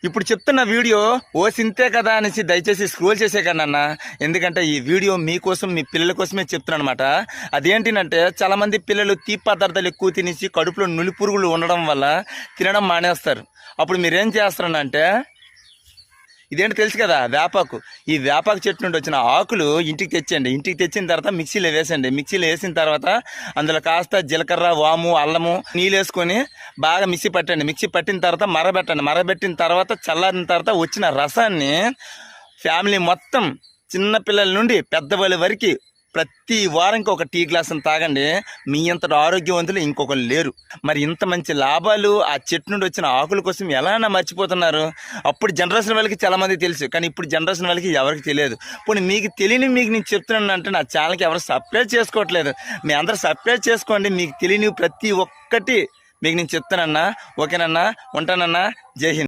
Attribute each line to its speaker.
Speaker 1: ఇప్పుడు చెప్తున్న వీడియో ఓ సింతే కదా అనేసి దయచేసి స్క్రోల్ చేసే కన్నా, ఎందుకంటే ఈ వీడియో మీకోసం మీ పిల్లల కోసమే చెప్తున్నాను అనమాట. అదేంటినంటే చాలా మంది పిల్లలు తీపి పదార్థాలు ఎక్కువ తినేసి కడుపులో నులి పురుగులు ఉండడం వల్ల తినడం మానేస్తారు. అప్పుడు మీరేం చేస్తారంటే, ఇదేంటి తెలుసు కదా, వేపాకు. ఈ వేపాకు చెట్టు నుండి వచ్చిన ఆకులు ఇంటికి తెచ్చండి. ఇంటికి తెచ్చిన తర్వాత మిక్సీలో వేసండి. మిక్సీలో వేసిన తర్వాత అందులో కాస్త జీలకర్ర, వాము, అల్లము, నీళ్ళు వేసుకొని బాగా మిక్సీ పట్టండి. మిక్సీ పట్టిన తర్వాత మరబెట్టండి. మరబెట్టిన తర్వాత చల్లారిన తర్వాత వచ్చిన రసాన్ని ఫ్యామిలీ మొత్తం చిన్నపిల్లల నుండి పెద్దవాళ్ళ వరకు ప్రతి వారంకి ఒక టీ గ్లాసును తాగండి. మీ అంతటి ఆరోగ్యవంతులు ఇంకొకరు లేరు. మరి ఇంత మంచి లాభాలు ఆ చెట్టు నుండి వచ్చిన ఆకుల కోసం ఎలా మర్చిపోతున్నారు? అప్పుడు జనరేషన్ వాళ్ళకి చాలా మంది తెలుసు, కానీ ఇప్పుడు జనరేషన్ వాళ్ళకి ఎవరికి తెలియదు. పోనీ మీకు తెలియని మీకు నేను చెప్తున్నాను అంటే నా ఛానల్కి ఎవరు సబ్స్క్రైబ్ చేసుకోవట్లేదు. మీ అందరూ సబ్స్క్రైబ్ చేసుకోండి. మీకు తెలియని ప్రతి ఒక్కటి మీకు నేను చెప్తానన్నా. ఓకేనన్నా, ఉంటానన్నా. జై హింద్.